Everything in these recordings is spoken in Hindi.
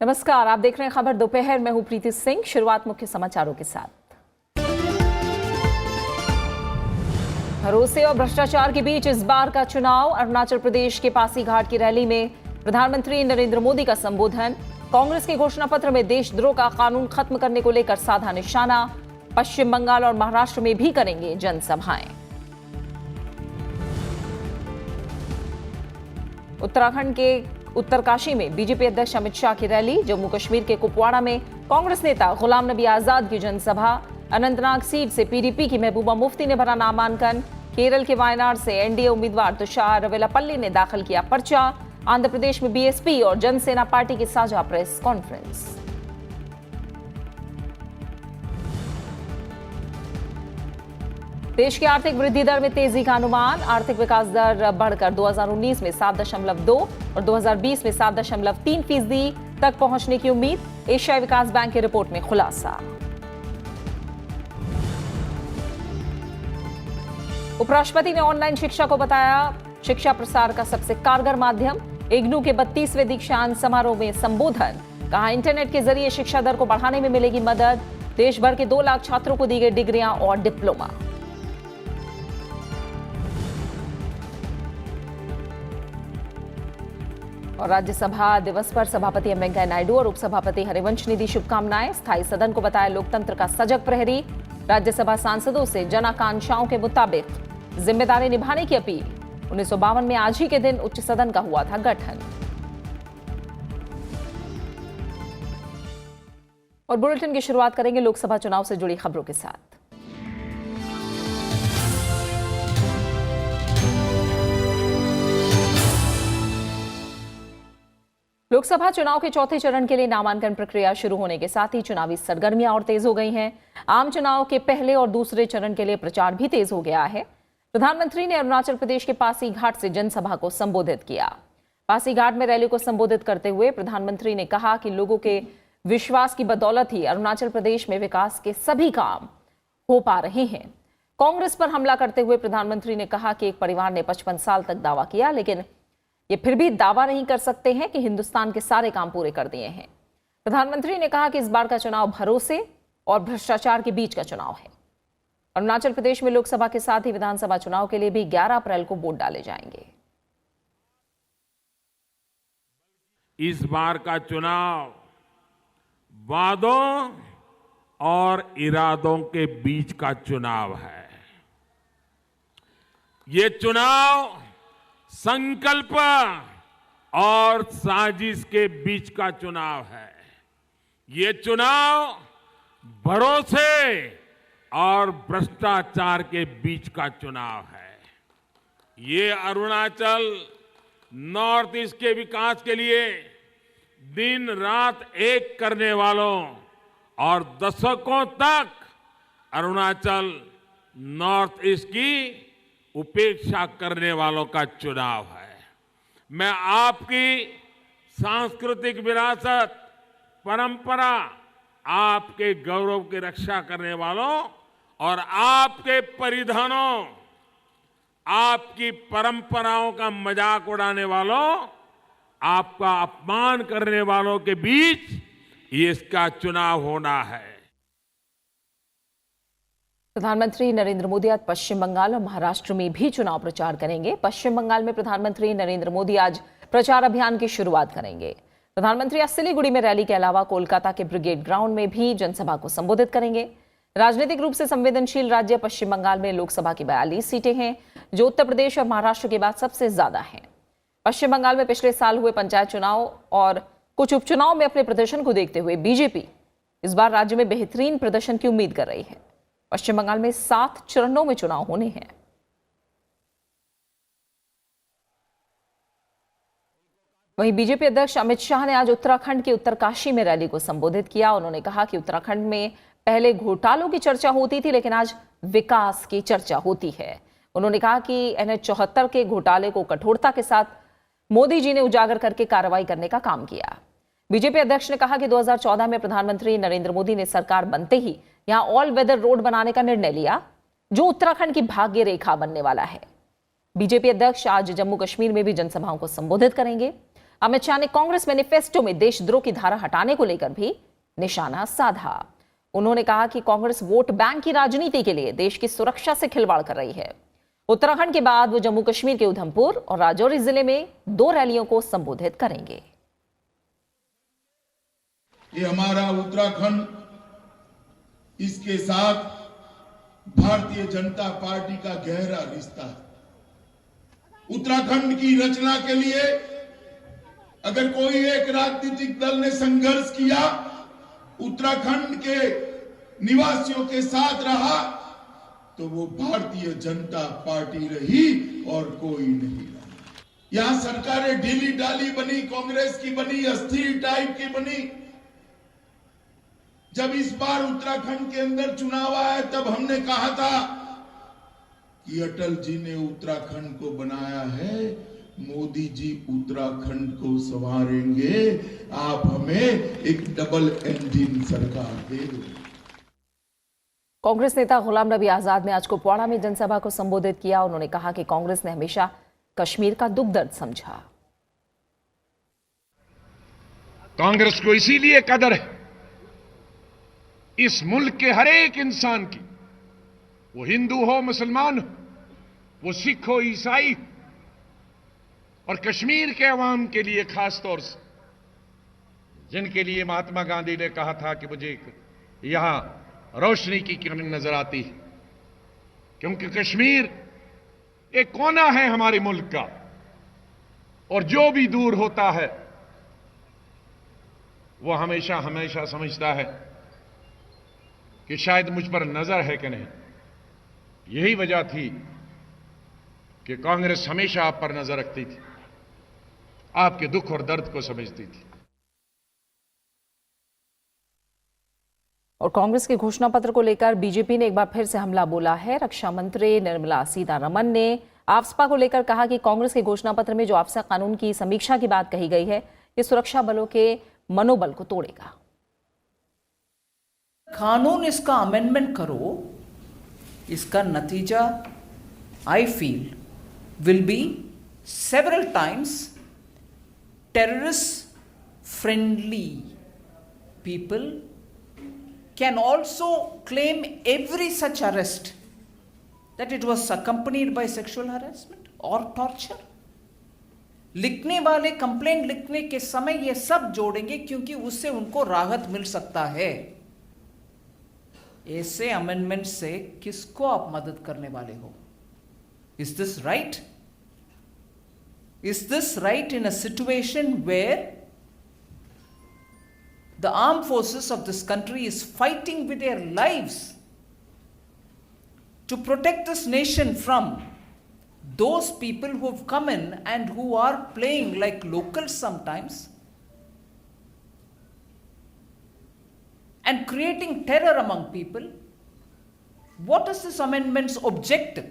नमस्कार, आप देख रहे हैं खबर दोपहर में। हूं प्रीति सिंह। शुरुआत मुख्य समाचारों के साथ। भरोसे और भ्रष्टाचार के बीच इस बार का चुनाव। अरुणाचल प्रदेश के पासीघाट की रैली में प्रधानमंत्री नरेंद्र मोदी का संबोधन। कांग्रेस के घोषणा पत्र में देशद्रोह का कानून खत्म करने को लेकर साधा निशाना। पश्चिम बंगाल और महाराष्ट्र में भी करेंगे जनसभाएं। उत्तराखंड के उत्तरकाशी में बीजेपी अध्यक्ष अमित शाह की रैली। जम्मू कश्मीर के कुपवाड़ा में कांग्रेस नेता गुलाम नबी आजाद की जनसभा। अनंतनाग सीट से पीडीपी की महबूबा मुफ्ती ने भरा नामांकन। केरल के वायनाड से एनडीए उम्मीदवार तुषार वेलापल्ली ने दाखिल किया पर्चा। आंध्र प्रदेश में बीएसपी और जनसेना पार्टी की साझा प्रेस कॉन्फ्रेंस। देश की आर्थिक वृद्धि दर में तेजी का अनुमान। आर्थिक विकास दर बढ़कर 2019 में 7.2 और 2020 में 7.3% तक पहुंचने की उम्मीद। एशियाई विकास बैंक की रिपोर्ट में खुलासा। उपराष्ट्रपति ने ऑनलाइन शिक्षा को बताया शिक्षा प्रसार का सबसे कारगर माध्यम। इग्नू के 32वें दीक्षांत समारोह में संबोधन। कहा, इंटरनेट के जरिए शिक्षा दर को बढ़ाने में मिलेगी मदद। देश भर के 2 लाख छात्रों को दी गई डिग्रियां और डिप्लोमा। और राज्यसभा दिवस पर सभापति एम वेंकैया नायडू और उपसभापति हरिवंश ने दी शुभकामनाएं। स्थायी सदन को बताया लोकतंत्र का सजग प्रहरी। राज्यसभा सांसदों से जन आकांक्षाओं के मुताबिक जिम्मेदारी निभाने की अपील। 1952 में आज ही के दिन उच्च सदन का हुआ था गठन। और बुलेटिन की शुरुआत करेंगे लोकसभा चुनाव से जुड़ी खबरों के साथ। लोकसभा चुनाव के चौथे चरण के लिए नामांकन प्रक्रिया शुरू होने के साथ ही चुनावी सरगर्मियां और तेज हो गई हैं। आम चुनाव के पहले और दूसरे चरण के लिए प्रचार भी तेज हो गया है। प्रधानमंत्री ने अरुणाचल प्रदेश के पासीघाट से जनसभा को संबोधित किया। पासीघाट में रैली को संबोधित करते हुए प्रधानमंत्री ने कहा कि लोगों के विश्वास की बदौलत ही अरुणाचल प्रदेश में विकास के सभी काम हो पा रहे हैं। कांग्रेस पर हमला करते हुए प्रधानमंत्री ने कहा कि एक परिवार ने 55 साल तक दावा किया, लेकिन ये फिर भी दावा नहीं कर सकते हैं कि हिंदुस्तान के सारे काम पूरे कर दिए हैं। प्रधानमंत्री ने कहा कि इस बार का चुनाव भरोसे और भ्रष्टाचार के बीच का चुनाव है। अरुणाचल प्रदेश में लोकसभा के साथ ही विधानसभा चुनाव के लिए भी 11 अप्रैल को वोट डाले जाएंगे। इस बार का चुनाव वादों और इरादों के बीच का चुनाव है। ये चुनाव संकल्प और साजिश के बीच का चुनाव है। ये चुनाव भरोसे और भ्रष्टाचार के बीच का चुनाव है। ये अरुणाचल नॉर्थ ईस्ट के विकास के लिए दिन रात एक करने वालों और दशकों तक अरुणाचल नॉर्थ ईस्ट की उपेक्षा करने वालों का चुनाव है। मैं आपकी सांस्कृतिक विरासत, परंपरा, आपके गौरव की रक्षा करने वालों और आपके परिधानों, आपकी परंपराओं का मजाक उड़ाने वालों, आपका अपमान करने वालों के बीच इसका चुनाव होना है। प्रधानमंत्री नरेंद्र मोदी आज पश्चिम बंगाल और महाराष्ट्र में भी चुनाव प्रचार करेंगे। पश्चिम बंगाल में प्रधानमंत्री नरेंद्र मोदी आज प्रचार अभियान की शुरुआत करेंगे। प्रधानमंत्री आज सिलीगुड़ी में रैली के अलावा कोलकाता के ब्रिगेड ग्राउंड में भी जनसभा को संबोधित करेंगे। राजनीतिक रूप से संवेदनशील राज्य पश्चिम बंगाल में लोकसभा की 42 सीटें हैं, जो उत्तर प्रदेश और महाराष्ट्र के बाद सबसे ज्यादा हैं। पश्चिम बंगाल में पिछले साल हुए पंचायत चुनाव और कुछ उपचुनाव में अपने प्रदर्शन को देखते हुए बीजेपी इस बार राज्य में बेहतरीन प्रदर्शन की उम्मीद कर रही है। पश्चिम बंगाल में 7 चरणों में चुनाव होने हैं। वहीं बीजेपी अध्यक्ष अमित शाह ने आज उत्तराखंड के उत्तरकाशी में रैली को संबोधित किया। उन्होंने कहा कि उत्तराखंड में पहले घोटालों की चर्चा होती थी, लेकिन आज विकास की चर्चा होती है। उन्होंने कहा कि NH-74 के घोटाले को कठोरता के साथ मोदी जी ने उजागर करके कार्रवाई करने का काम किया। बीजेपी अध्यक्ष ने कहा कि 2014 में प्रधानमंत्री नरेंद्र मोदी ने सरकार बनते ही यहां ऑल वेदर रोड बनाने का निर्णय लिया, जो उत्तराखंड की भाग्य रेखा बनने वाला है। बीजेपी अध्यक्ष आज जम्मू कश्मीर में भी जनसभाओं को संबोधित करेंगे। अमित शाह ने कांग्रेस मैनिफेस्टो में देशद्रोह की धारा हटाने को लेकर भी निशाना साधा। उन्होंने कहा कि कांग्रेस वोट बैंक की राजनीति के लिए देश की सुरक्षा से खिलवाड़ कर रही है। उत्तराखंड के बाद वो जम्मू कश्मीर के उधमपुर और राजौरी जिले में 2 रैलियों को संबोधित करेंगे। ये हमारा उत्तराखंड, इसके साथ भारतीय जनता पार्टी का गहरा रिश्ता है। उत्तराखंड की रचना के लिए अगर कोई एक राजनीतिक दल ने संघर्ष किया, उत्तराखंड के निवासियों के साथ रहा, तो वो भारतीय जनता पार्टी रही और कोई नहीं रहा। यहां सरकारें ढीली ढाली बनी, कांग्रेस की बनी, अस्थिर टाइप की बनी। जब इस बार उत्तराखंड के अंदर चुनाव आया तब हमने कहा था कि अटल जी ने उत्तराखंड को बनाया है, मोदी जी उत्तराखंड को संवारेंगे, आप हमें एक डबल इंजन सरकार दे दो। कांग्रेस नेता गुलाम नबी आजाद ने आज कुपवाड़ा में जनसभा को संबोधित किया। उन्होंने कहा कि कांग्रेस ने हमेशा कश्मीर का दुख दर्द समझा। कांग्रेस को इसीलिए कदर है इस मुल्क के हर एक इंसान की, वो हिंदू हो, मुसलमान हो, वो सिख हो, ईसाई हो, और कश्मीर के अवाम के लिए खास तौर से, जिनके लिए महात्मा गांधी ने कहा था कि मुझे यहां रोशनी की किरण नजर आती है, क्योंकि कश्मीर एक कोना है हमारे मुल्क का, और जो भी दूर होता है वो हमेशा हमेशा समझता है कि शायद मुझ पर नजर है कि नहीं। यही वजह थी कि कांग्रेस हमेशा आप पर नजर रखती थी, आपके दुख और दर्द को समझती थी। और कांग्रेस के घोषणा पत्र को लेकर बीजेपी ने एक बार फिर से हमला बोला है। रक्षा मंत्री निर्मला सीतारमण ने आफ्सपा को लेकर कहा कि कांग्रेस के घोषणा पत्र में जो आफ्सा कानून की समीक्षा की बात कही गई है, ये सुरक्षा बलों के मनोबल को तोड़ेगा। कानून इसका अमेंडमेंट करो, इसका नतीजा I feel will be several times terrorist friendly people can also claim every such arrest that it was accompanied by sexual harassment or torture. लिखने वाले कंप्लेंट लिखने के समय ये सब जोड़ेंगे क्योंकि उससे उनको राहत मिल सकता है। ऐसे अमेंडमेंट से किसको आप मदद करने वाले हो? Is this right? Is this right in a situation where the armed forces of this country is fighting with their lives to protect this nation from those people who have come in and who are playing like locals sometimes and creating terror among people? What is this amendment's objective?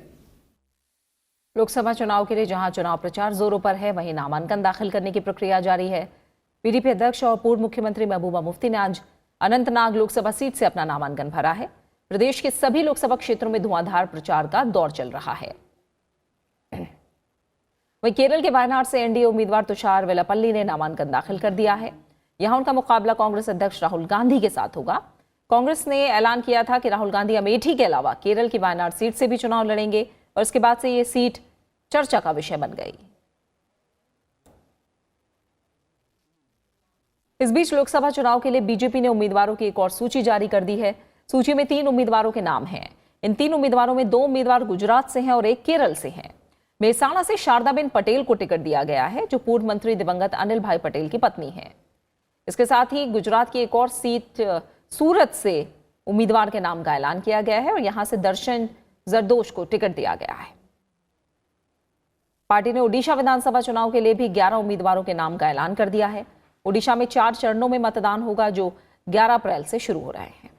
Lok Sabha चुनाव के लिए जहां चुनाव प्रचार जोरों पर है, वहीं नामांकन दाखिल करने की प्रक्रिया जारी है। पीडीपी अध्यक्ष और पूर्व मुख्यमंत्री महबूबा मुफ्ती ने आज अनंतनाग लोकसभा सीट से अपना नामांकन भरा है। प्रदेश के सभी लोकसभा क्षेत्रों में धुआंधार प्रचार का दौर चल रहा है। वहीं केरल के वायनाड से एनडीए उम्मीदवार तुषार वेलापल्ली ने नामांकन दाखिल कर दिया है। यहां उनका मुकाबला कांग्रेस अध्यक्ष राहुल गांधी के साथ होगा। कांग्रेस ने ऐलान किया था कि राहुल गांधी अमेठी के अलावा केरल की वायनाड सीट से भी चुनाव लड़ेंगे और इसके बाद से ये सीट चर्चा का विषय बन गई। इस बीच लोकसभा चुनाव के लिए बीजेपी ने उम्मीदवारों की एक और सूची जारी कर दी है। सूची में 3 उम्मीदवारों के नाम हैं। इन 3 उम्मीदवारों में 2 उम्मीदवार गुजरात से हैं और एक केरल से हैं। मेहसाणा से शारदाबेन पटेल को टिकट दिया गया है, जो पूर्व मंत्री दिवंगत अनिल भाई पटेल की पत्नी है। इसके साथ ही गुजरात की एक और सीट सूरत से उम्मीदवार के नाम का ऐलान किया गया है और यहां से दर्शन जरदोश को टिकट दिया गया है। पार्टी ने ओडिशा विधानसभा चुनाव के लिए भी 11 उम्मीदवारों के नाम का ऐलान कर दिया है। ओडिशा में 4 चरणों में मतदान होगा, जो 11 अप्रैल से शुरू हो रहे हैं।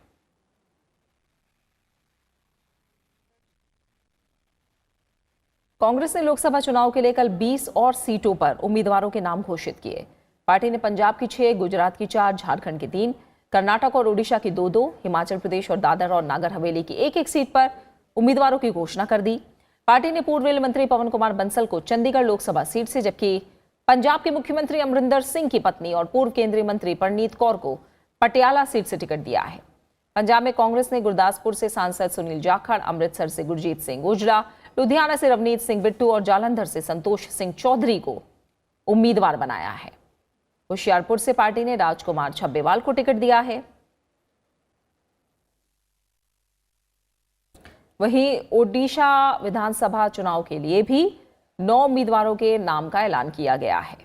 कांग्रेस ने लोकसभा चुनाव के लिए कल 20 और सीटों पर उम्मीदवारों के नाम घोषित किए। पार्टी ने पंजाब की 6, गुजरात की 4, झारखंड की 3, कर्नाटक और ओडिशा की 2-2, हिमाचल प्रदेश और दादर और नागर हवेली की 1-1 सीट पर उम्मीदवारों की घोषणा कर दी। पार्टी ने पूर्व रेल मंत्री पवन कुमार बंसल को चंडीगढ़ लोकसभा सीट से, जबकि पंजाब के मुख्यमंत्री अमरिंदर सिंह की पत्नी और पूर्व केंद्रीय मंत्री परनीत कौर को पटियाला सीट से टिकट दिया है। पंजाब में कांग्रेस ने गुरदासपुर से सांसद सुनील जाखड़, अमृतसर से गुरजीत सिंह ओजला, लुधियाना से रवनीत सिंह बिट्टू और जालंधर से संतोष सिंह चौधरी को उम्मीदवार बनाया है। होशियारपुर से पार्टी ने राजकुमार छब्बेवाल को टिकट दिया है। वहीं ओडिशा विधानसभा चुनाव के लिए भी 9 उम्मीदवारों के नाम का ऐलान किया गया है।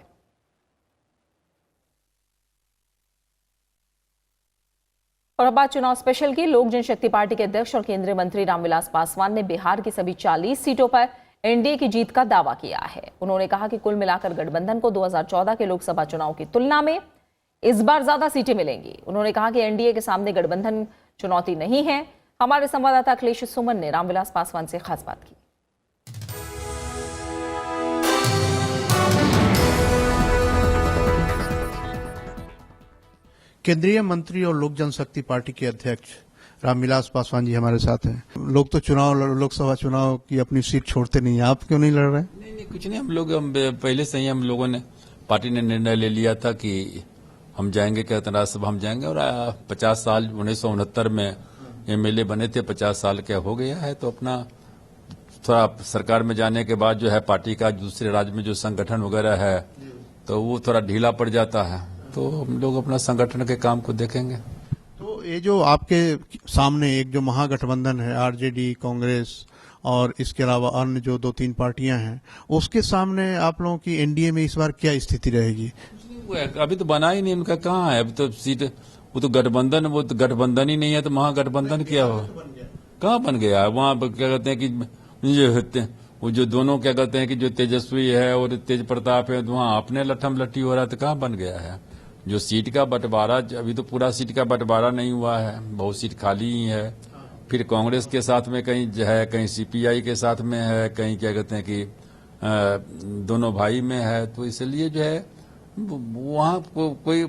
और अब बात चुनाव स्पेशल की। लोक जनशक्ति पार्टी के अध्यक्ष और केंद्रीय मंत्री रामविलास पासवान ने बिहार की सभी 40 सीटों पर एनडीए की जीत का दावा किया है। उन्होंने कहा कि कुल मिलाकर गठबंधन को 2014 के लोकसभा चुनाव की तुलना में इस बार ज्यादा सीटें मिलेंगी। उन्होंने कहा कि एनडीए के सामने गठबंधन चुनौती नहीं है। हमारे संवाददाता अखिलेश सुमन ने रामविलास पासवान से खास बात की। केंद्रीय मंत्री और लोक जनशक्ति पार्टी के अध्यक्ष रामविलास पासवान जी हमारे साथ हैं। लोग तो लोकसभा चुनाव की अपनी सीट छोड़ते नहीं है, आप क्यों नहीं लड़ रहे? नहीं कुछ नहीं, हम पहले से ही हम लोगों ने पार्टी ने निर्णय ले लिया था कि हम जाएंगे, कहते राज्यसभा हम जाएंगे। और 50 साल 1969 में एमएलए बने थे, 50 साल क्या हो गया है, तो अपना थोड़ा सरकार में जाने के बाद जो है पार्टी का दूसरे राज्य में जो संगठन वगैरह है तो वो थोड़ा ढीला पड़ जाता है, तो हम लोग अपना संगठन के काम को देखेंगे। तो ये जो आपके सामने एक जो महागठबंधन है, आरजेडी, कांग्रेस और इसके अलावा अन्य जो 2-3 पार्टियां हैं, उसके सामने आप लोगों की एनडीए में इस बार क्या स्थिति रहेगी? अभी तो बना ही नहीं, उनका कहाँ है अभी तो सीट। वो तो गठबंधन ही नहीं है, तो महागठबंधन क्या हो, कहाँ बन गया है? वहाँ क्या कहते हैं कि वो जो दोनों क्या कहते हैं कि जो तेजस्वी है और तेज प्रताप है, वहाँ अपने लट्ठम लट्ठी हो रहा है, तो कहाँ बन गया है? जो सीट का बंटवारा, अभी तो पूरा सीट का बंटवारा नहीं हुआ है, बहुत सीट खाली ही है। फिर कांग्रेस के साथ में कहीं है, कहीं सीपीआई के साथ में है, कहीं क्या कहते हैं कि दोनों भाई में है, तो इसलिए जो है वहाँ कोई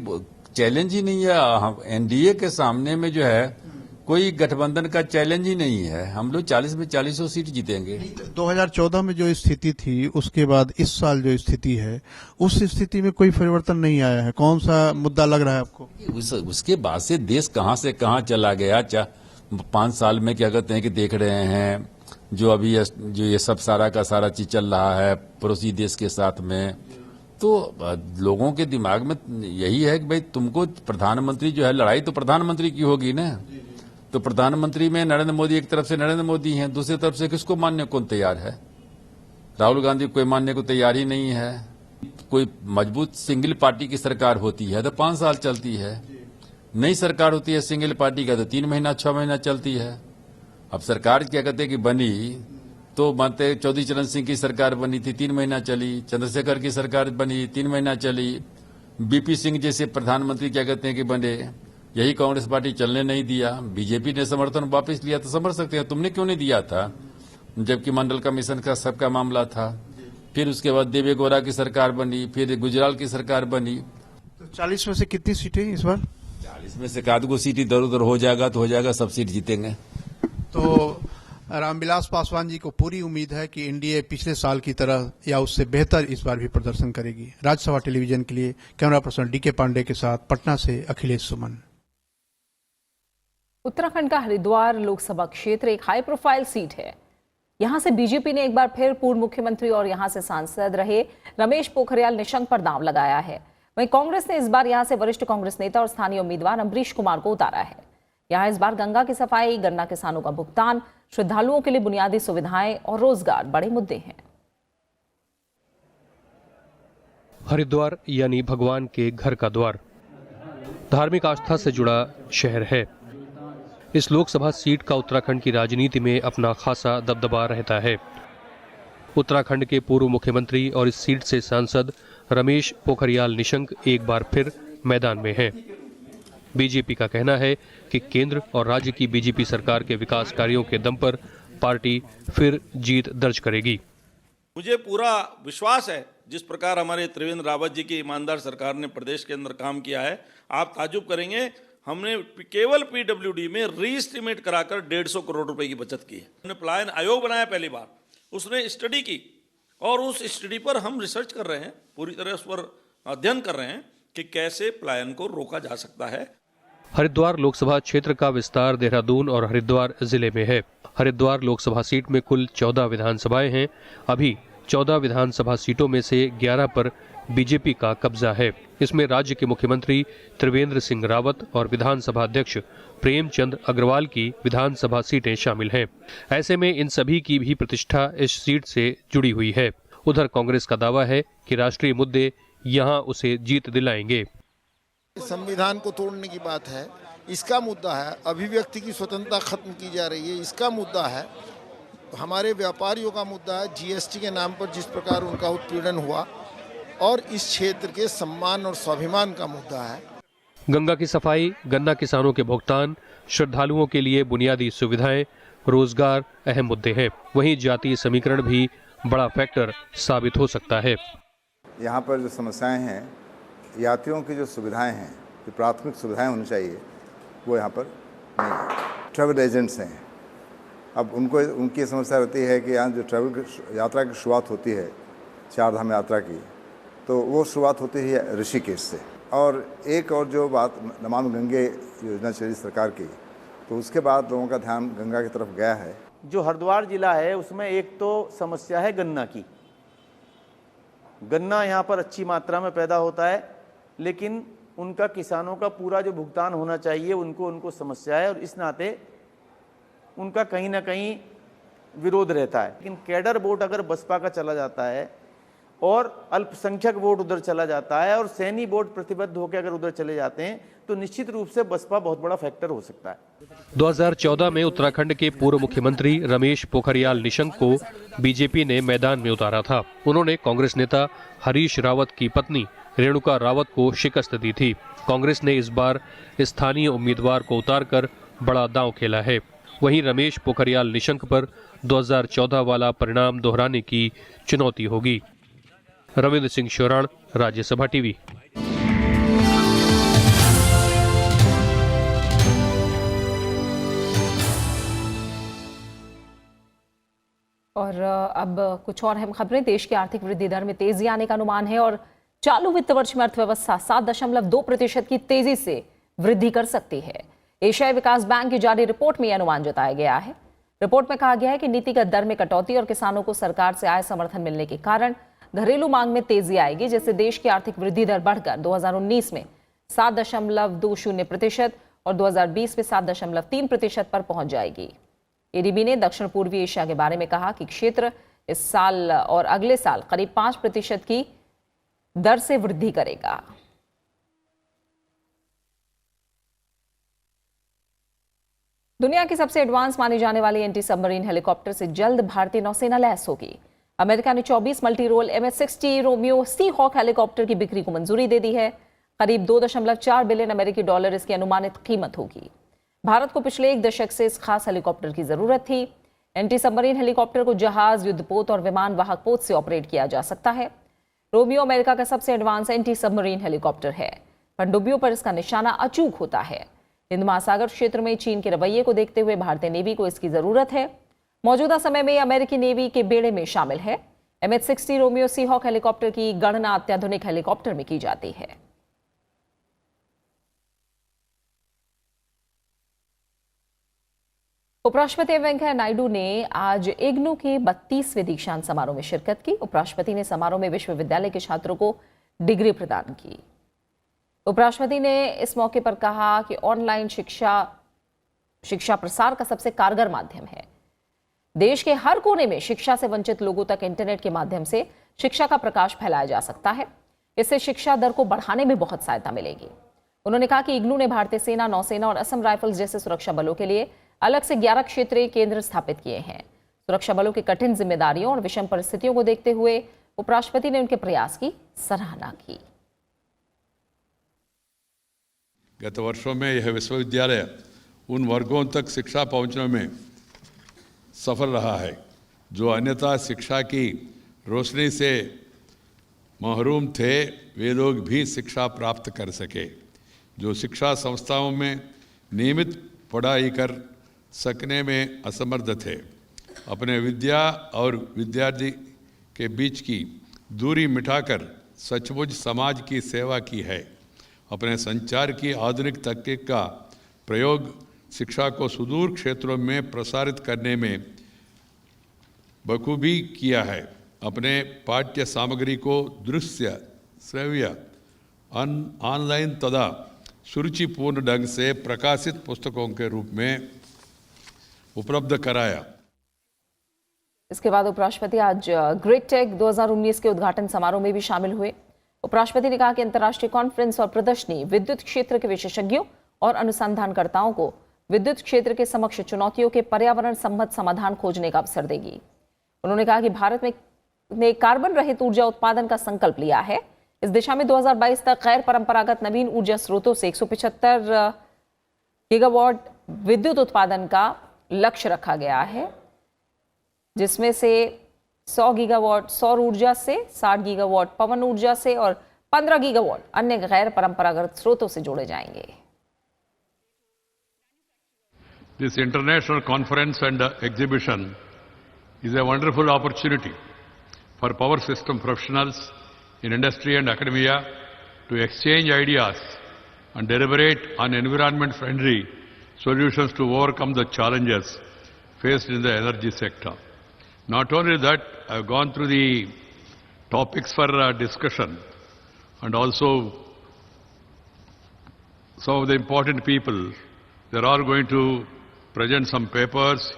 चैलेंज ही नहीं है। एनडीए के सामने में जो है कोई गठबंधन का चैलेंज ही नहीं है। हम लोग 40 में 40 सीट जीतेंगे। 2014 में जो स्थिति थी उसके बाद इस साल जो स्थिति है, उस स्थिति में कोई परिवर्तन नहीं आया है। कौन सा मुद्दा लग रहा है आपको? उसके बाद से देश कहाँ से कहाँ चला गया। 5 साल में क्या कहते हैं कि देख रहे हैं जो अभी जो ये सब सारा का सारा चीज चल रहा है पड़ोसी देश के साथ में, तो लोगों के दिमाग में यही है कि भाई तुमको प्रधानमंत्री जो है, लड़ाई तो प्रधानमंत्री की होगी ना। तो प्रधानमंत्री में नरेंद्र मोदी, एक तरफ से नरेंद्र मोदी हैं, दूसरी तरफ से किसको मानने को तैयार है? राहुल गांधी कोई मानने को तैयार ही नहीं है। कोई मजबूत सिंगल पार्टी की सरकार होती है तो 5 साल चलती है, नई सरकार होती है सिंगल पार्टी का तो 3 महीना 6 महीना चलती है। अब सरकार क्या कहते हैं कि बनी तो मानते चौधरी चरण सिंह की सरकार बनी थी, 3 महीना चली। चंद्रशेखर की सरकार बनी, 3 महीना चली। बीपी सिंह जैसे प्रधानमंत्री क्या कहते हैं कि बने, यही कांग्रेस पार्टी चलने नहीं दिया। बीजेपी ने समर्थन वापस लिया, तो समझ सकते हैं तुमने क्यों नहीं दिया था, जबकि मंडल कमीशन का सबका मामला था। फिर उसके बाद देवे गौड़ा की सरकार बनी, फिर गुजराल की सरकार बनी। तो 40 में से कितनी सीटें इस बार? 40 में से एकाध गो सीट इधर उधर हो जाएगा तो हो जाएगा, सब सीट जीतेंगे। तो रामविलास पासवान जी को पूरी उम्मीद है कि एनडीए पिछले साल की तरह या उससे बेहतर इस बार भी प्रदर्शन करेगी। राज्यसभा टेलीविजन के लिए कैमरा पर्सन डीके पांडे के साथ पटना से अखिलेश सुमन। उत्तराखंड का हरिद्वार लोकसभा क्षेत्र एक हाई प्रोफाइल सीट है। यहां से बीजेपी ने एक बार फिर पूर्व मुख्यमंत्री और यहां से सांसद रहे रमेश पोखरियाल निशंक पर दांव लगाया है। वहीं कांग्रेस ने इस बार यहां से वरिष्ठ कांग्रेस नेता और स्थानीय उम्मीदवार अम्बरीश कुमार को उतारा है। यहां इस बार गंगा की सफाई, गन्ना किसानों का भुगतान, श्रद्धालुओं के लिए बुनियादी सुविधाएं और रोजगार बड़े मुद्दे हैं। हरिद्वार यानी भगवान के घर का द्वार, धार्मिक आस्था से जुड़ा शहर है। इस लोकसभा सीट का उत्तराखंड की राजनीति में अपना खासा दबदबा रहता है। उत्तराखंड के पूर्व मुख्यमंत्री और इस सीट से सांसद रमेश पोखरियाल निशंक एक बार फिर मैदान में हैं। बीजेपी का कहना है कि केंद्र और राज्य की बीजेपी सरकार के विकास कार्यों के दम पर पार्टी फिर जीत दर्ज करेगी। मुझे पूरा विश्वास है जिस प्रकार हमारे त्रिवेंद्र रावत जी की ईमानदार सरकार ने प्रदेश के अंदर काम किया है, आप ताजुब करेंगे। हमने केवल पीडब्ल्यूडी में रीएस्टिमेट कराकर 150 करोड़ रुपए की बचत की है। हमने पलायन आयोग बनाया पहली बार, उसने स्टडी की और उस स्टडी पर हम रिसर्च कर रहे हैं, पूरी तरह उस पर अध्ययन कर रहे हैं कि कैसे पलायन को रोका जा सकता है। हरिद्वार लोकसभा क्षेत्र का विस्तार देहरादून और हरिद्वार जिले में है। हरिद्वार लोकसभा सीट में कुल 14 विधानसभाएं हैं। अभी 14 विधानसभा सीटों में से 11 पर बीजेपी का कब्जा है। इसमें राज्य के मुख्यमंत्री त्रिवेंद्र सिंह रावत और विधानसभा अध्यक्ष प्रेमचंद अग्रवाल की विधानसभा सीटें शामिल हैं। ऐसे में इन सभी की भी प्रतिष्ठा इस सीट से जुड़ी हुई है। उधर कांग्रेस का दावा है कि राष्ट्रीय मुद्दे यहां उसे जीत दिलाएंगे। संविधान को तोड़ने की बात है, इसका मुद्दा है। अभिव्यक्ति की स्वतंत्रता खत्म की जा रही है, इसका मुद्दा है। हमारे व्यापारियों का मुद्दा है, जीएसटी के नाम पर जिस प्रकार उनका उत्पीड़न हुआ, और इस क्षेत्र के सम्मान और स्वाभिमान का मुद्दा है। गंगा की सफाई, गन्ना किसानों के भुगतान, श्रद्धालुओं के लिए बुनियादी सुविधाएं, रोजगार अहम मुद्दे हैं। वहीं जातीय समीकरण भी बड़ा फैक्टर साबित हो सकता है। यहाँ पर जो समस्याएं हैं, यात्रियों की जो सुविधाएं हैं, जो प्राथमिक सुविधाएं होनी चाहिए, वो यहाँ पर नहीं है। ट्रैवल एजेंट्स हैं, अब उनकी समस्या रहती है कि यहाँ जो ट्रैवल यात्रा की शुरुआत होती है, 4 धाम यात्रा की, तो वो शुरुआत होती है ऋषिकेश से। और एक और जो बात, नमामि गंगे योजना चली सरकार की, तो उसके बाद लोगों का ध्यान गंगा की तरफ गया है। जो हरिद्वार जिला है उसमें एक तो समस्या है गन्ना की। गन्ना यहाँ पर अच्छी मात्रा में पैदा होता है, लेकिन उनका किसानों का पूरा जो भुगतान होना चाहिए उनको समस्या है, और इस नाते उनका कहीं ना कहीं विरोध रहता है। लेकिन कैडर वोट अगर बसपा का चला जाता है और अल्पसंख्यक वोट उधर चला जाता है और सैनी वोट प्रतिबद्ध होकर अगर उधर चले जाते हैं, तो निश्चित रूप से बसपा बहुत बड़ा फैक्टर हो सकता है। 2014 में उत्तराखंड के पूर्व मुख्यमंत्री रमेश पोखरियाल निशंक को बीजेपी ने मैदान में उतारा था। उन्होंने कांग्रेस नेता हरीश रावत की पत्नी रेणुका रावत को शिकस्त दी थी। कांग्रेस ने इस बार स्थानीय उम्मीदवार को उतारकर बड़ा दांव खेला है। वहीं रमेश पोखरियाल निशंक पर 2014 वाला परिणाम दोहराने की चुनौती होगी। रविंद्र सिंह शोराण, राज्यसभा टीवी। और अब कुछ और अहम खबरें। देश की आर्थिक वृद्धि दर में तेजी आने का अनुमान है और चालू वित्त वर्ष में अर्थव्यवस्था 7.2% की तेजी से वृद्धि कर सकती है। एशियाई विकास बैंक की जारी रिपोर्ट में यह अनुमान जताया गया है। रिपोर्ट में कहा गया है कि नीतिगत दर में कटौती और किसानों को सरकार से आय समर्थन मिलने के कारण घरेलू मांग में तेजी आएगी, जिससे देश की आर्थिक वृद्धि दर बढ़कर 2019 में 7.20% और 2020 में 7.3% पर पहुंच जाएगी। एडीबी ने दक्षिण पूर्वी एशिया के बारे में कहा कि क्षेत्र इस साल और अगले साल करीब 5% की दर से वृद्धि करेगा। दुनिया की सबसे एडवांस मानी जाने वाली एंटी सबमरीन हेलीकॉप्टर से जल्द भारतीय नौसेना लैस होगी। अमेरिका ने 24 मल्टी रोल MS-60 रोमियो सी हॉक हेलीकॉप्टर की बिक्री को मंजूरी दे दी है। करीब 2.4 बिलियन अमेरिकी डॉलर इसकी अनुमानित कीमत होगी। भारत को पिछले 1 दशक से इस खास हेलीकॉप्टर की जरूरत थी। एंटी सबमरीन हेलीकॉप्टर को जहाज, युद्धपोत और विमान वाहक पोत से ऑपरेट किया जा सकता है। रोमियो अमेरिका का सबसे एडवांस एंटी सबमरीन हेलीकॉप्टर है। पनडुब्बियों पर इसका निशाना अचूक होता है। हिंद महासागर क्षेत्र में चीन के रवैये को देखते हुए भारतीय नेवी को इसकी जरूरत है। मौजूदा समय में अमेरिकी नेवी के बेड़े में शामिल है। MS-60 रोमियो सी हॉक हेलीकॉप्टर की गणना अत्याधुनिक हेलीकॉप्टर में की जाती है। उपराष्ट्रपति वेंकैया नायडू ने आज इग्नू के 32वें दीक्षांत समारोह में शिरकत की। उपराष्ट्रपति ने समारोह में विश्वविद्यालय के छात्रों को डिग्री प्रदान की। उपराष्ट्रपति ने इस मौके पर कहा कि ऑनलाइन शिक्षा प्रसार का सबसे कारगर माध्यम है। देश के हर कोने में शिक्षा से वंचित लोगों तक इंटरनेट के माध्यम से शिक्षा का प्रकाश फैलाया जा सकता है। इससे शिक्षा दर को बढ़ाने में बहुत सहायता मिलेगी। उन्होंने कहा कि इग्नू ने भारतीय सेना, नौसेना और असम राइफल्स जैसे सुरक्षा बलों के लिए अलग से 11 क्षेत्रीय केंद्र स्थापित किए हैं। सुरक्षा बलों की कठिन जिम्मेदारियों और विषम परिस्थितियों को देखते हुए उपराष्ट्रपति ने उनके प्रयास की सराहना की। गत वर्षों में यह विश्वविद्यालय उन वर्गों तक शिक्षा पहुंचने में सफल रहा है जो अन्यथा शिक्षा की रोशनी से महरूम थे। वे लोग भी शिक्षा प्राप्त कर सके। जो शिक्षा संस्थाओं में नियमित पढ़ाई कर सकने में असमर्थ थे, अपने विद्या और विद्यार्थी के बीच की दूरी मिटाकर सचमुच समाज की सेवा की है। अपने संचार की आधुनिक तकनीक का प्रयोग शिक्षा को सुदूर क्षेत्रों में प्रसारित करने में बखूबी किया है। अपने पाठ्य सामग्री को दृश्य, श्रव्य, ऑनलाइन तथा सुरुचिपूर्ण ढंग से प्रकाशित पुस्तकों के रूप में उपलब्ध कराया। इसके बाद उपराष्ट्रपति आज ग्रेट टेक 2019 के उद्घाटन समारोह में भी शामिल हुए। उपराष्ट्रपति ने कहा कि अंतर्राष्ट्रीय कॉन्फ्रेंस और प्रदर्शनी विद्युत क्षेत्र के विशेषज्ञों और अनुसंधानकर्ताओं को विद्युत क्षेत्र के समक्ष चुनौतियों के पर्यावरण सम्मत समाधान खोजने का अवसर देगी। उन्होंने कहा कि भारत ने कार्बन रहित ऊर्जा उत्पादन का संकल्प लिया है। इस दिशा में 2022 तक गैर परंपरागत नवीन ऊर्जा स्रोतों से 175 गीगावाट विद्युत उत्पादन का लक्ष्य रखा गया है, जिसमें से 100 गीगावाट सौर ऊर्जा से, 60 गीगावाट पवन ऊर्जा से और 15 गीगावाट अन्य गैर परंपरागत स्रोतों से जोड़े जाएंगे। This international conference and exhibition is a wonderful opportunity for power system professionals in industry and academia to exchange ideas and deliberate on environment-friendly solutions to overcome the challenges faced in the energy sector. Not only that, I have gone through the topics for discussion, and also some of the important people, they're all going to present some papers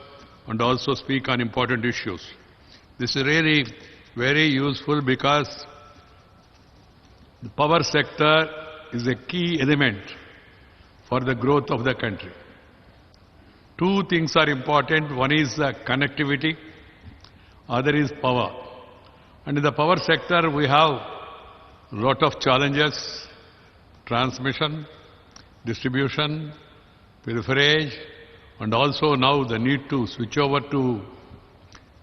and also speak on important issues. This is really very useful because the power sector is a key element for the growth of the country. Two things are important. One is connectivity, other is power. And in the power sector, we have a lot of challenges: transmission, distribution, peripherage, and also now the need to switch over to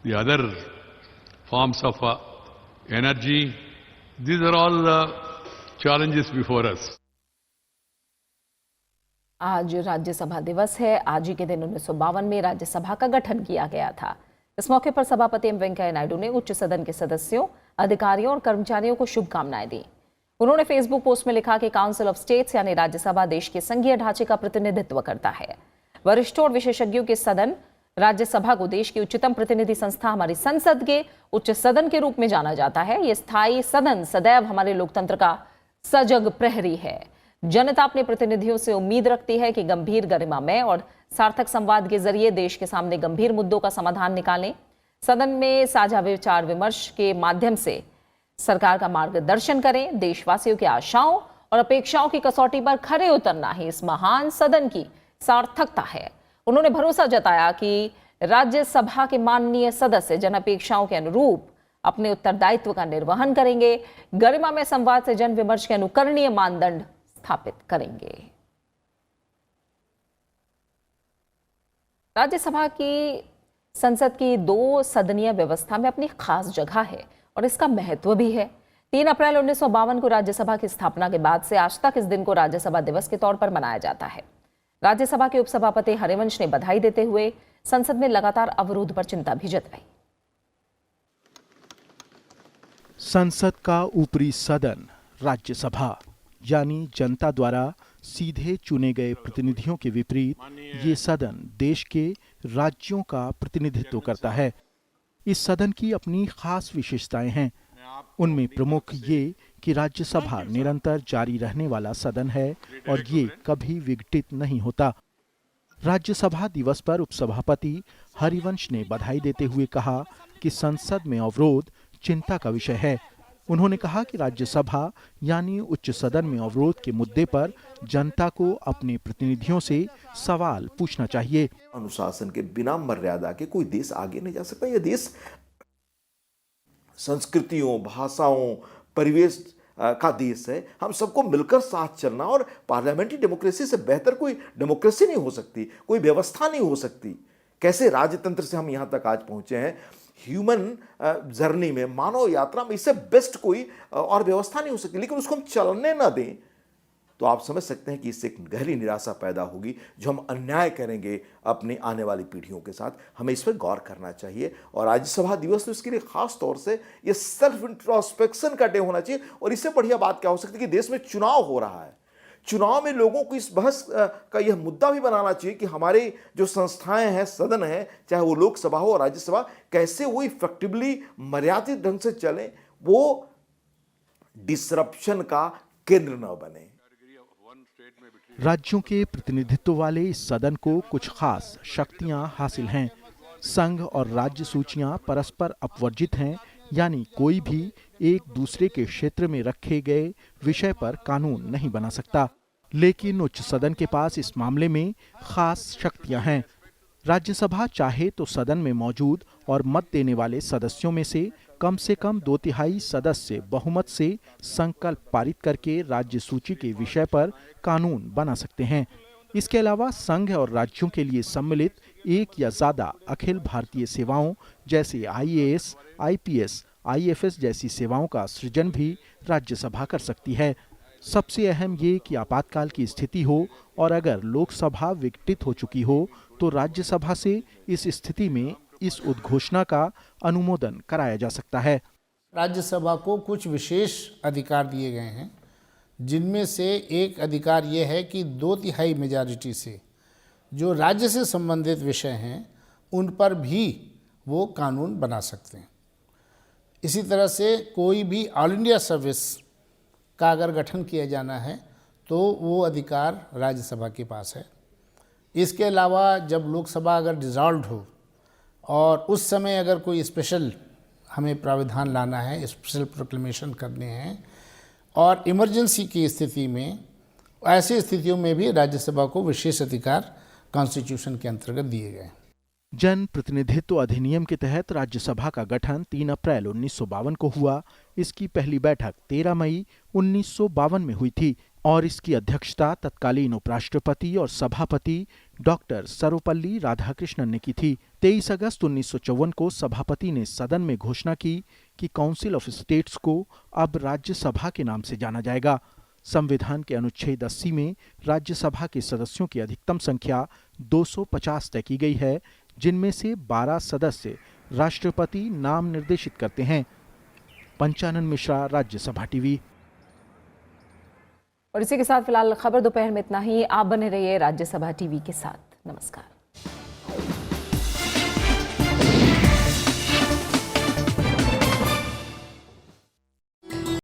the other forms of energy. These are all challenges before us. आज राज्यसभा दिवस है। आज ही के दिन 1952 में राज्यसभा का गठन किया गया था। इस मौके पर सभापति एम वेंकैया नायडू ने उच्च सदन के सदस्यों, अधिकारियों और कर्मचारियों को शुभकामनाएं दी। उन्होंने फेसबुक पोस्ट में लिखा कि काउंसिल ऑफ स्टेट्स यानी राज्यसभा देश के संघीय ढांचे का प्रतिनिधित्व करता है। वरिष्ठों और विशेषज्ञों के सदन राज्यसभा को देश की उच्चतम प्रतिनिधि संस्था, हमारी संसद के उच्च सदन के रूप में जाना जाता है। ये स्थायी सदन सदैव हमारे लोकतंत्र का सजग प्रहरी है। जनता अपने प्रतिनिधियों से उम्मीद रखती है कि गंभीर, गरिमामय और सार्थक संवाद के जरिए देश के सामने गंभीर मुद्दों का समाधान निकालें। सदन में साझा विचार विमर्श के माध्यम से सरकार का मार्गदर्शन करें। देशवासियों की आशाओं और अपेक्षाओं की कसौटी पर खरे उतरना ही इस महान सदन की सार्थकता है। उन्होंने भरोसा जताया कि राज्यसभा के माननीय सदस्य जन अपेक्षाओं के अनुरूप अपने उत्तरदायित्व का निर्वहन करेंगे, गरिमामय संवाद से जन विमर्श के अनुकरणीय मानदंड स्थापित करेंगे। राज्यसभा की संसद की 2 सदनीय व्यवस्था में अपनी खास जगह है और इसका महत्व भी है। 3 अप्रैल 1952 को राज्यसभा की स्थापना के बाद से आज तक इस दिन को राज्यसभा दिवस के तौर पर मनाया जाता है। राज्यसभा के उपसभापति हरिवंश ने बधाई देते हुए संसद में लगातार अवरोध पर चिंता भी जताई। संसद का ऊपरी सदन राज्यसभा यानी जनता द्वारा सीधे चुने गए प्रतिनिधियों के विपरीत ये सदन देश के राज्यों का प्रतिनिधित्व करता है। इस सदन की अपनी खास विशेषताएं हैं। उनमें प्रमुख ये कि राज्यसभा निरंतर जारी रहने वाला सदन है और ये कभी विघटित नहीं होता। राज्यसभा दिवस पर उपसभापति हरिवंश ने बधाई देते हुए कहा कि संसद में अवरोध चिंता का विषय है। उन्होंने कहा कि राज्यसभा यानी उच्च सदन में अवरोध के मुद्दे पर जनता को अपने प्रतिनिधियों से सवाल पूछना चाहिए। अनुशासन के बिना मर्यादा के कोई देश आगे नहीं जा सकता। यह देश संस्कृतियों, भाषाओं, परिवेश का देश है। हम सबको मिलकर साथ चलना, और पार्लियामेंट्री डेमोक्रेसी से बेहतर कोई डेमोक्रेसी नहीं हो सकती, कोई व्यवस्था नहीं हो सकती। कैसे राजतंत्र से हम यहाँ तक आज पहुँचे हैं, ह्यूमन जर्नी में, मानव यात्रा में, इससे बेस्ट कोई और व्यवस्था नहीं हो सकती। लेकिन उसको हम चलने ना दें, तो आप समझ सकते हैं कि इससे एक गहरी निराशा पैदा होगी जो हम अन्याय करेंगे अपनी आने वाली पीढ़ियों के साथ। हमें इस पर गौर करना चाहिए और राज्यसभा दिवस तो इसके लिए खास तौर से ये सेल्फ इंट्रोस्पेक्शन का डे होना चाहिए। और इससे बढ़िया बात क्या हो सकती है कि देश में चुनाव हो रहा है, चुनाव में लोगों को इस बहस का यह मुद्दा भी बनाना चाहिए कि हमारे जो संस्थाएं हैं, सदन है, चाहे वो लोकसभा हो और राज्यसभा, कैसे वो इफेक्टिवली मर्यादित ढंग से चलें, वो डिसरप्शन का केंद्र न बने। राज्यों के प्रतिनिधित्व वाले इस सदन को कुछ खास शक्तियां हासिल हैं। संघ और राज्य सूचियां परस्पर अपवर्जित हैं, यानी कोई भी एक दूसरे के क्षेत्र में रखे गए विषय पर कानून नहीं बना सकता। लेकिन उच्च सदन के पास इस मामले में खास शक्तियां हैं। राज्यसभा चाहे तो सदन में मौजूद और मत देने वाले सदस्यों में से कम 2/3 सदस्य बहुमत से संकल्प पारित करके राज्य सूची के विषय पर कानून बना सकते हैं। इसके अलावा संघ और राज्यों के लिए सम्मिलित एक या ज्यादा अखिल भारतीय सेवाओं जैसे IAS, IPS, IFS जैसी सेवाओं का सृजन भी राज्यसभा कर सकती है। सबसे अहम ये कि आपातकाल की स्थिति हो और अगर लोकसभा विघटित हो चुकी हो तो राज्यसभा से इस स्थिति में इस उद्घोषणा का अनुमोदन कराया जा सकता है। राज्यसभा को कुछ विशेष अधिकार दिए गए हैं, जिनमें से एक अधिकार ये है कि 2/3 मेजॉरिटी से जो राज्य से संबंधित विषय हैं उन पर भी वो कानून बना सकते हैं। इसी तरह से कोई भी ऑल इंडिया सर्विस का अगर गठन किया जाना है तो वो अधिकार राज्यसभा के पास है। इसके अलावा जब लोकसभा अगर डिसॉल्व हो और उस समय अगर कोई स्पेशल हमें प्राविधान लाना है, स्पेशल प्रोक्लेमेशन करने हैं और इमरजेंसी की स्थिति में, ऐसी स्थितियों में भी राज्यसभा को विशेष अधिकार कॉन्स्टिट्यूशन के अंतर्गत दिए गए। जन प्रतिनिधित्व अधिनियम के तहत राज्यसभा का गठन 3 अप्रैल 1952 को हुआ। इसकी पहली बैठक 13 मई 1952 में हुई थी और इसकी अध्यक्षता तत्कालीन उपराष्ट्रपति और सभापति डॉक्टर सर्वपल्ली राधाकृष्णन ने की थी। 23 अगस्त 1954 को सभापति ने सदन में घोषणा की कि काउंसिल ऑफ स्टेट्स को अब राज्यसभा के नाम से जाना जाएगा। संविधान के अनुच्छेद 80 में राज्यसभा के सदस्यों की अधिकतम संख्या 250 तय की गई है, जिनमें से 12 सदस्य राष्ट्रपति नाम निर्देशित करते हैं। पंचानन मिश्रा, राज्यसभा टीवी। और इसी के साथ फिलहाल खबर दोपहर में इतना ही। आप बने रहिए राज्यसभा टीवी के साथ। नमस्कार।